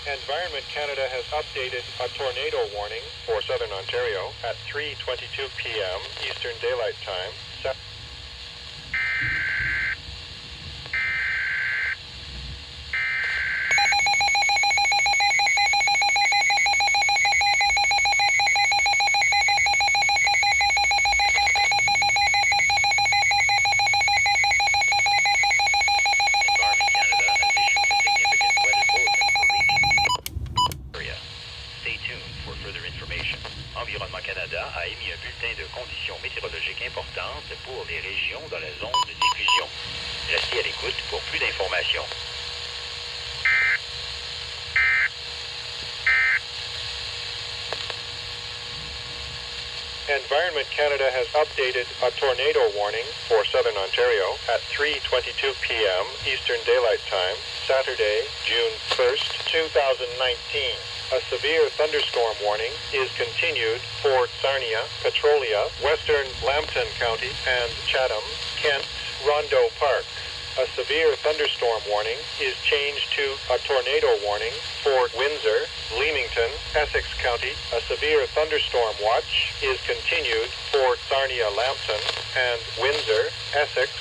Environment Canada has updated a tornado warning for Southern Ontario at 3:22 p.m. Eastern Daylight Time. Environnement Canada a émis un bulletin de conditions météorologiques importantes pour les régions dans la zone de diffusion. Restez à l'écoute pour plus d'informations. Environment Canada has updated a tornado warning for Southern Ontario at 3:22 p.m. Eastern Daylight Time, Saturday, June 1st, 2019. A severe thunderstorm warning is continued for Sarnia, Petrolia, Western Lambton County, and Chatham, Kent, Rondo Park. A severe thunderstorm warning is changed to a tornado warning for Windsor, Leamington, Essex County. A severe thunderstorm watch is continued for Sarnia, Lambton, and Windsor, Essex,